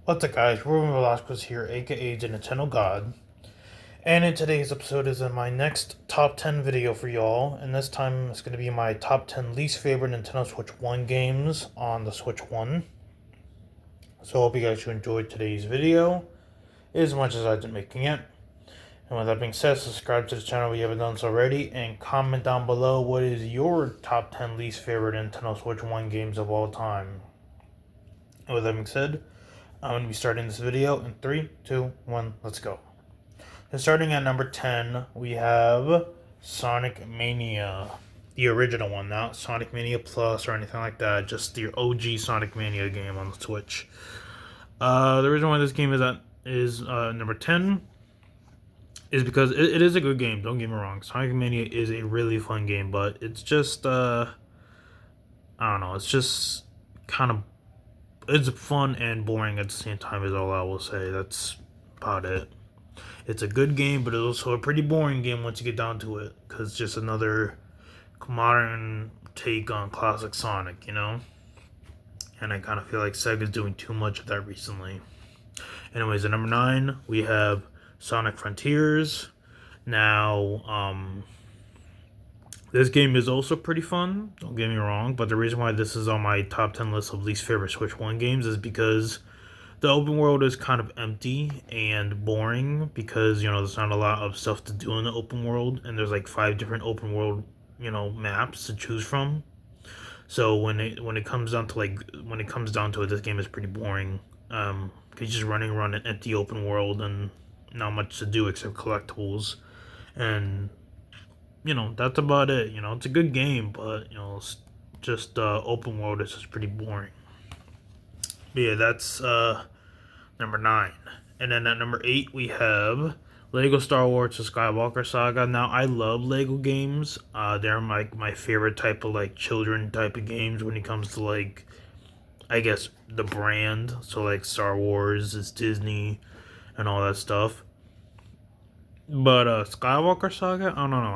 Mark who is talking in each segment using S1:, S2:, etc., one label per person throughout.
S1: What's up, guys? Ruben Velasquez here, aka the Nintendo God. And in today's episode is my next top 10 video for y'all. And this time it's going to be my top 10 least favorite Nintendo Switch 1 games on the Switch 1. So I hope you guys enjoyed today's video as much as I did making it. And with that being said, subscribe to the channel if you haven't done so already. And comment down below what is your top 10 least favorite Nintendo Switch 1 games of all time. And with that being said, I'm going to be starting this video in 3, 2, 1, let's go. And starting at number 10, we have Sonic Mania. The original one, not Sonic Mania Plus or anything like that, just the OG Sonic Mania game on the Switch. The reason why this game is number 10 is because it is a good game, don't get me wrong. Sonic Mania is a really fun game, but it's just, I don't know, it's just kind of, it's fun and boring at the same time is all I will say. That's about it. It's a good game, but it's also a pretty boring game once you get down to it, because it's just another modern take on classic Sonic, you know? And I kind of feel like Sega's doing too much of that recently. Anyways, at number 9, we have Sonic Frontiers. Now, this game is also pretty fun, don't get me wrong, but the reason why this is on my top 10 list of least favorite Switch 1 games is because the open world is kind of empty and boring because, you know, there's not a lot of stuff to do in the open world, and there's like 5 different open world, you know, maps to choose from. So when it comes down to it, this game is pretty boring. Cause you're just running around an empty open world and not much to do except collectibles, and you know, that's about it. You know, it's a good game, but you know, it's just open world is just pretty boring. But yeah, that's number 9. And then at number 8, we have Lego Star Wars: The Skywalker Saga. Now, I love Lego games. They're my favorite type of like children type of games when it comes to like, I guess, the brand. So like Star Wars is Disney and all that stuff. But Skywalker Saga, I don't know.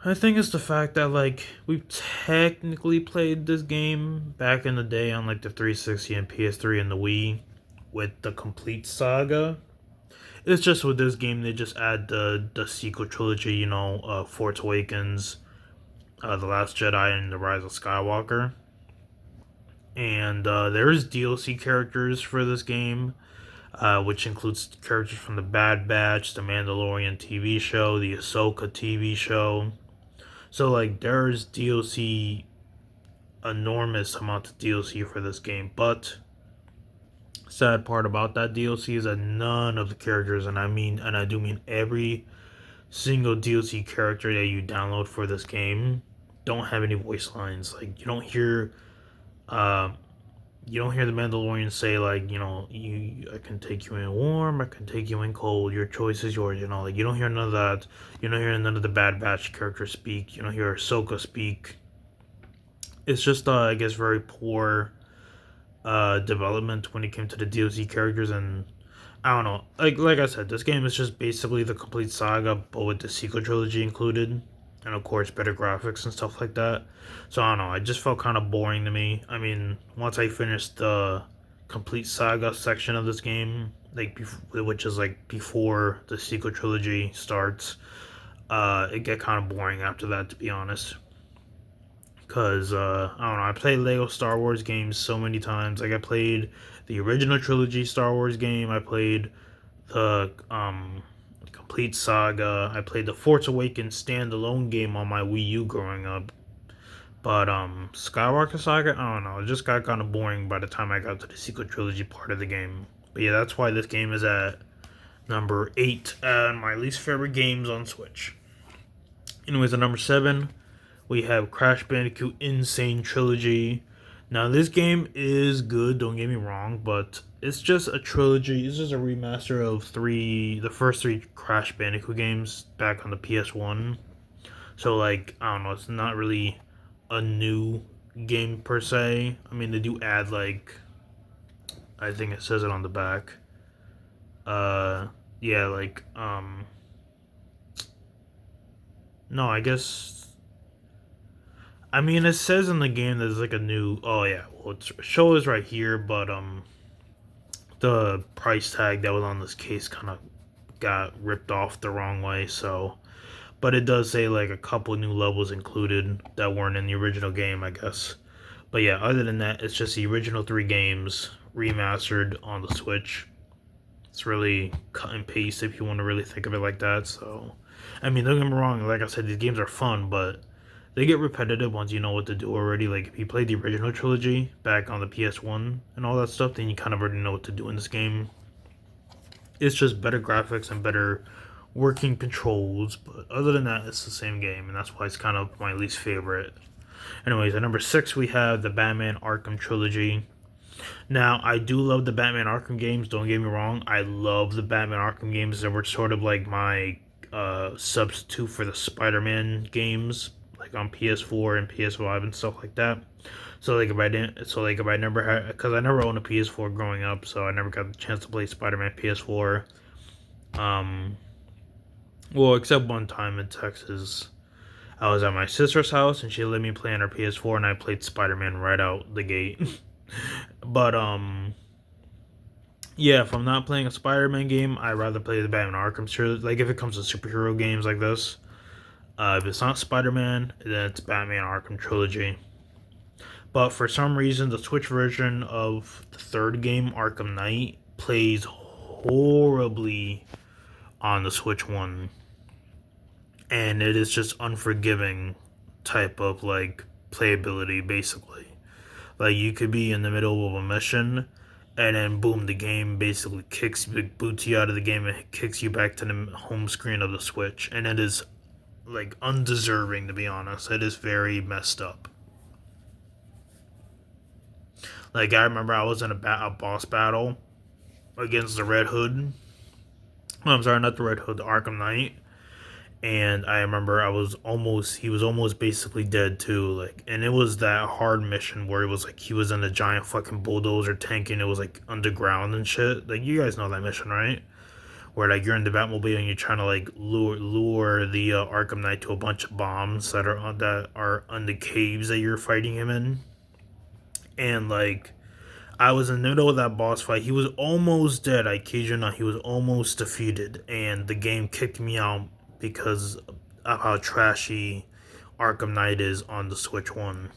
S1: I think it's the fact that like we've technically played this game back in the day on like the 360 and PS3 and the Wii with the complete saga. It's just with this game they just add the sequel trilogy, you know, Force Awakens, The Last Jedi, and The Rise of Skywalker. And there is DLC characters for this game, which includes characters from the Bad Batch, the Mandalorian TV show, the Ahsoka TV show. So like there's DLC, enormous amount of DLC for this game, but sad part about that DLC is that none of the characters, and I do mean every single DLC character that you download for this game, don't have any voice lines. Like uh, you don't hear the Mandalorian say like, you know, I can take you in warm, I can take you in cold. Your choice is yours. You know, like you don't hear none of that. You don't hear none of the Bad Batch characters speak. You don't hear Ahsoka speak. It's just I guess very poor development when it came to the DLC characters, and I don't know. Like I said, this game is just basically the complete saga, but with the sequel trilogy included, and of course better graphics and stuff like that. So I don't know. It just felt kind of boring to me. I mean, once I finished the complete saga section of this game, like which is like before the sequel trilogy starts, it get kind of boring after that, to be honest. Cause I don't know, I played Lego Star Wars games so many times. Like I played the original trilogy Star Wars game. I played the complete saga. I played the Force Awakens standalone game on my Wii U growing up. But Skywalker Saga, I don't know, it just got kind of boring by the time I got to the sequel trilogy part of the game. But yeah, that's why this game is at number 8 on my least favorite games on Switch. Anyways, at number 7, we have Crash Bandicoot N. Sane Trilogy. Now, this game is good, don't get me wrong, but it's just a trilogy. It's just a remaster of the first 3 Crash Bandicoot games back on the PS1. So, like, I don't know, it's not really a new game per se. I mean, they do add, like, I think it says it on the back. Yeah, like, no, I guess. I mean, it says in the game there's like a new. Oh yeah, well, it shows right here, but the price tag that was on this case kind of got ripped off the wrong way. So, but it does say like a couple new levels included that weren't in the original game, I guess. But yeah, other than that, it's just the original 3 games remastered on the Switch. It's really cut and paste if you want to really think of it like that. So, I mean, don't get me wrong. Like I said, these games are fun, but they get repetitive once you know what to do already. Like if you played the original trilogy back on the PS1 and all that stuff, then you kind of already know what to do in this game. It's just better graphics and better working controls, but other than that, it's the same game, and that's why it's kind of my least favorite. Anyways, at number 6 we have the Batman Arkham trilogy. Now, I do love the Batman Arkham games. Don't get me wrong. I love the Batman Arkham games. They were sort of like my substitute for the Spider-Man games, like on PS4 and PS5 and stuff like that. So like if I never had, because I never owned a PS4 growing up, so I never got the chance to play Spider-Man PS4. Um, well, except one time in Texas, I was at my sister's house and she let me play on her PS4, and I played Spider-Man right out the gate. But yeah, if I'm not playing a Spider-Man game, I'd rather play the Batman Arkham series. Like if it comes to superhero games like this, if it's not Spider-Man, then it's Batman Arkham trilogy. But for some reason, the Switch version of the third game, Arkham Knight, plays horribly on the Switch one, and it is just unforgiving type of like playability, basically. Like you could be in the middle of a mission, and then boom, the game basically boots you out of the game and kicks you back to the home screen of the Switch, and it is like undeserving, to be honest. It is very messed up. Like I remember I was in a boss battle against the Red Hood. Oh, I'm sorry, not the Red Hood, the Arkham Knight. And I remember he was almost basically dead too. Like, and it was that hard mission where it was like he was in a giant fucking bulldozer tank and it was like underground and shit. Like, you guys know that mission, right? Where like you're in the Batmobile and you're trying to like lure the Arkham Knight to a bunch of bombs that are on the caves that you're fighting him in. And like I was in the middle of that boss fight. He was almost dead. I kid you not. He was almost defeated, and the game kicked me out because of how trashy Arkham Knight is on the Switch one.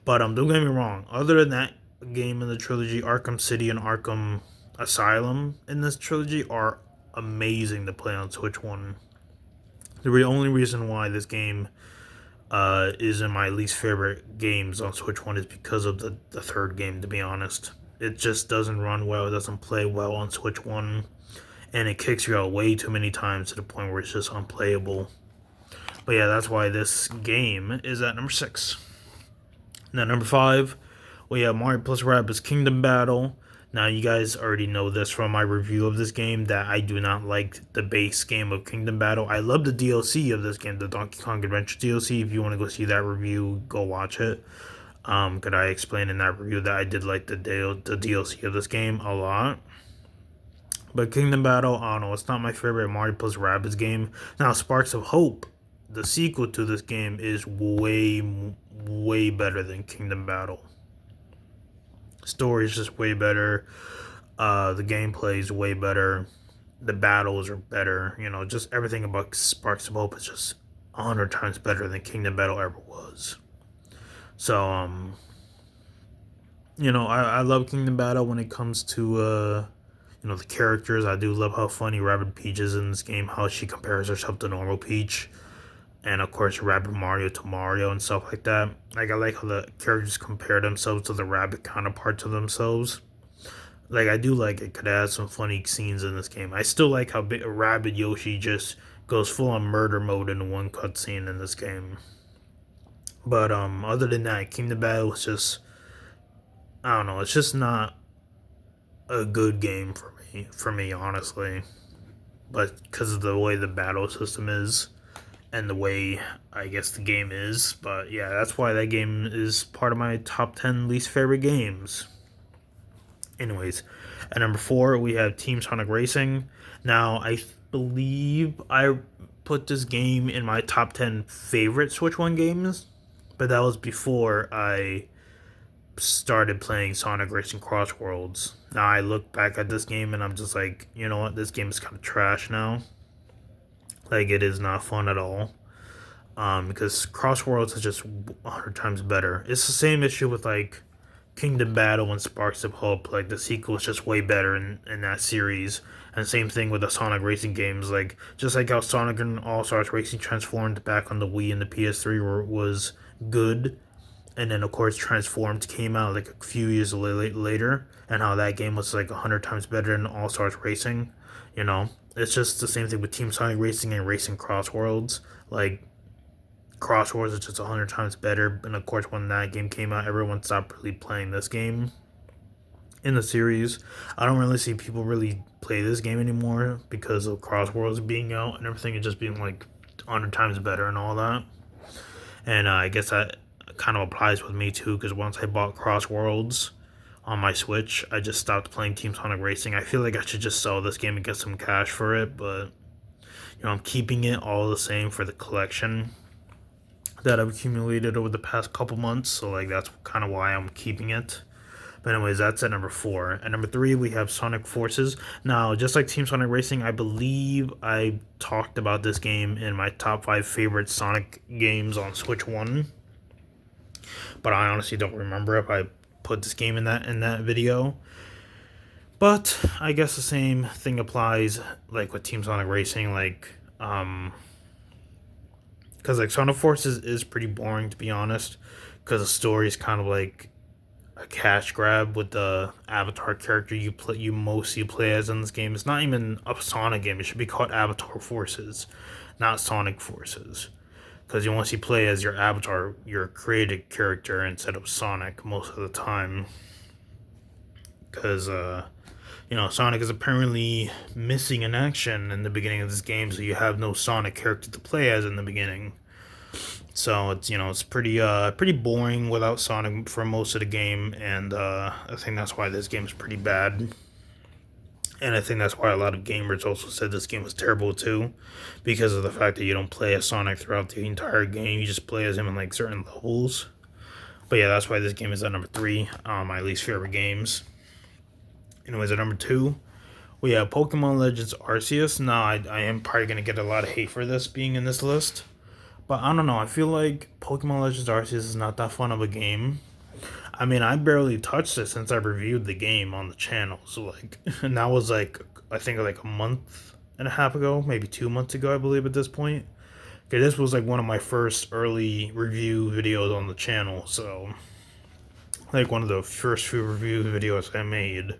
S1: But don't get me wrong. Other than that game in the trilogy, Arkham City and Arkham Asylum in this trilogy are amazing to play on Switch one. The only reason why this game is in my least favorite games on Switch 1 is because of the third game, to be honest. It just doesn't run well, it doesn't play well on Switch 1, and it kicks you out way too many times to the point where it's just unplayable. But yeah, that's why this game is at number 6. Now, number 5, we have Mario plus Rabbids Kingdom Battle. Now, you guys already know this from my review of this game, that I do not like the base game of Kingdom Battle. I love the DLC of this game, the Donkey Kong Adventure DLC. If you want to go see that review, go watch it. Could I explain in that review that I did like the DLC of this game a lot. But Kingdom Battle, I don't know, it's not my favorite Mario plus Rabbids game. Now, Sparks of Hope, the sequel to this game, is way, way better than Kingdom Battle. Story is just way better. The gameplay is way better. The battles are better. You know, just everything about Sparks of Hope is just 100 times better than Kingdom Battle ever was. So, you know, I love Kingdom Battle when it comes to, you know, the characters. I do love how funny Rabbid Peach is in this game, how she compares herself to normal Peach. And of course, Rabbid Mario to Mario and stuff like that. Like, I like how the characters compare themselves to the Rabbid counterparts of themselves. Like, I do like it. Could add some funny scenes in this game. I still like how Rabbid Yoshi just goes full on murder mode in one cutscene in this game. But other than that, Kingdom Battle is just, I don't know. It's just not a good game for me, honestly. But because of the way the battle system is, and the way I guess the game is. But yeah, that's why that game is part of my top 10 least favorite games. Anyways, at number 4 we have Team Sonic Racing. Now, I believe I put this game in my top 10 favorite Switch 1 games, but that was before I started playing Sonic Racing Cross Worlds. Now I look back at this game and I'm just like, you know what, this game is kind of trash now. Like, it is not fun at all. Because Cross Worlds is just 100 times better. It's the same issue with like Kingdom Battle and Sparks of Hope. Like, the sequel is just way better in that series. And same thing with the Sonic Racing games. Like, just like how Sonic and All Stars Racing Transformed back on the Wii and the PS3 was good, and then of course Transformed came out like a few years later, and how that game was like 100 times better than All Stars Racing. You know, it's just the same thing with Team Sonic Racing and Racing Cross Worlds. Like, Cross Worlds is just 100 times better, and of course when that game came out, everyone stopped really playing this game in the series. I don't really see people really play this game anymore because of Cross Worlds being out and everything, and just being like 100 times better and all that. And I guess that kind of applies with me too, because once I bought Cross Worlds on my Switch, I just stopped playing Team Sonic Racing. I feel like I should just sell this game and get some cash for it, but I'm keeping it all the same for the collection that I've accumulated over the past couple months. So like, that's kind of why I'm keeping it. But anyways, that's at number 4. At number 3, we have Sonic Forces. Now, just like Team Sonic Racing, I believe I talked about this game in my top 5 favorite Sonic games on Switch 1. But I honestly don't remember if I put this game in that video. But I guess the same thing applies like with Team Sonic Racing, like because like Sonic Forces is pretty boring, to be honest, because the story is kind of like a cash grab with the Avatar character you mostly play as in this game. It's not even a Sonic game. It should be called Avatar Forces, not Sonic Forces, because you mostly play as your avatar, your created character, instead of Sonic most of the time. Because Sonic is apparently missing in action in the beginning of this game, so you have no Sonic character to play as in the beginning. So it's pretty boring without Sonic for most of the game, and I think that's why this game is pretty bad. And I think that's why a lot of gamers also said this game was terrible too, because of the fact that you don't play as Sonic throughout the entire game. You just play as him in like certain levels. But yeah, that's why this game is at number 3 on my least favorite games. Anyways, at number 2, we have Pokemon Legends Arceus. Now, I am probably going to get a lot of hate for this being in this list. But I don't know, I feel like Pokemon Legends Arceus is not that fun of a game. I mean, I barely touched it since I reviewed the game on the channel. So, like, and that was like, I think like a month and a half ago, maybe 2 months ago, I believe at this point. Okay, this was like one of my first early review videos on the channel. So, like one of the first few review videos I made.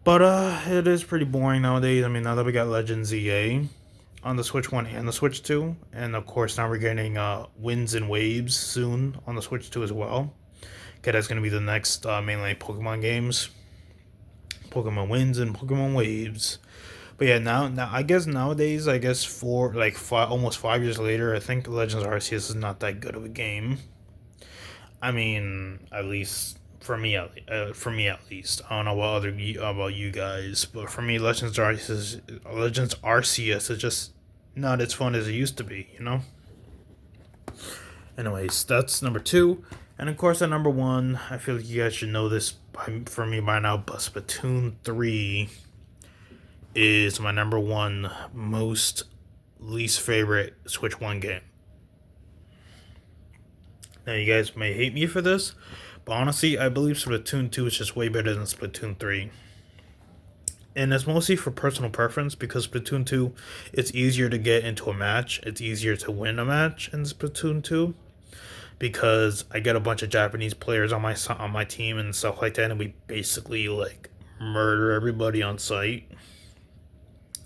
S1: But it is pretty boring nowadays. I mean, now that we got Legends EA on the Switch 1 and the Switch 2, and of course now we're getting Winds and Waves soon on the Switch 2 as well. Okay, that's going to be the next mainline Pokemon games. Pokemon Winds and Pokemon Waves. But yeah, now I guess nowadays, for like almost 5 years later, I think Legends Arceus is not that good of a game. I mean, at least for me at least. I don't know about you guys, but for me, Legends Arceus is just not as fun as it used to be, Anyways, that's number 2. And of course, at number 1, I feel like you guys should know this for me by now, but Splatoon 3 is my number 1 most least favorite Switch 1 game. Now, you guys may hate me for this, but honestly, I believe Splatoon 2 is just way better than Splatoon 3. And it's mostly for personal preference, because Splatoon 2, it's easier to get into a match. It's easier to win a match in Splatoon 2, because I get a bunch of Japanese players on my team and stuff like that, and we basically like murder everybody on sight.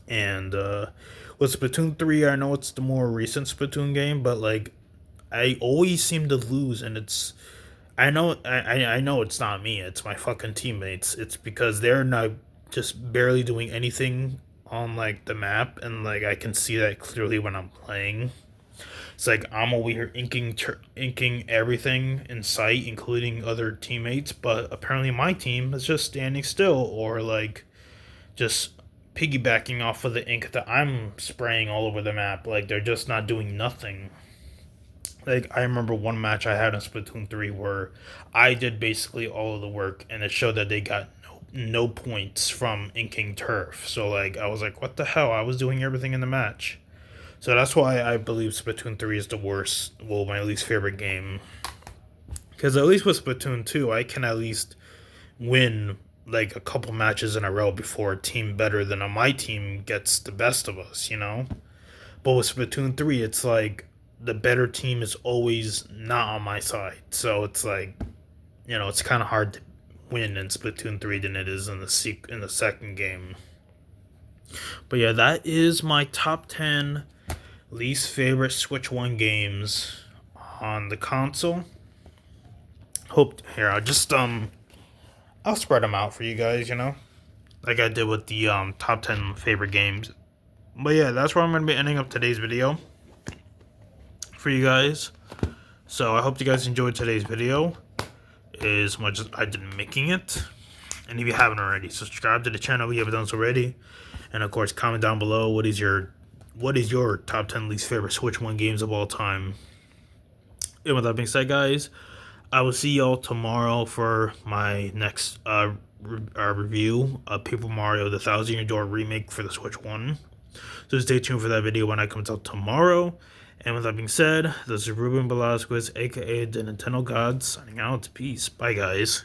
S1: And with Splatoon 3, I know it's the more recent Splatoon game, but like I always seem to lose, and I know it's not me, it's my fucking teammates. It's because they're not just barely doing anything on like the map, and like I can see that clearly when I'm playing. It's like I'm over here inking everything in sight, including other teammates, but apparently my team is just standing still, or like just piggybacking off of the ink that I'm spraying all over the map. Like, they're just not doing nothing. It's like I'm over here inking everything in sight, including other teammates, but apparently my team is just standing still, or like just piggybacking off of the ink that I'm spraying all over the map. Like, they're just not doing nothing. It's like I'm over here inking everything in sight, including other teammates, but apparently my team is just standing still, or like just piggybacking off of the ink that I'm spraying all over the map. Like, they're just not doing nothing. Like, I remember one match I had in Splatoon 3 where I did basically all of the work, and it showed that they got no points from inking turf. So, like, I was like, what the hell? I was doing everything in the match. So that's why I believe Splatoon 3 is the worst, well, my least favorite game. Because at least with Splatoon 2, I can at least win like a couple matches in a row before a team better than my team gets the best of us, you know? But with Splatoon 3, it's like the better team is always not on my side. So it's like, it's kind of hard to win in Splatoon 3 than it is in the second game. But yeah, that is my top 10 least favorite Switch 1 games on the console. Hope here I'll spread them out for you guys, like I did with the top 10 favorite games. But yeah, that's where I'm going to be ending up today's video for you guys. So I hope you guys enjoyed today's video as much as I did making it. And if you haven't already, subscribe to the channel if you haven't done so already. And of course, comment down below what is your top 10 least favorite Switch 1 games of all time. And with that being said, guys, I will see y'all tomorrow for my next review of Paper Mario The Thousand Year Door remake for the Switch 1. So stay tuned for that video when it comes out tomorrow. And with that being said, this is Ruben Velasquez, aka the Nintendo God, signing out. Peace. Bye, guys.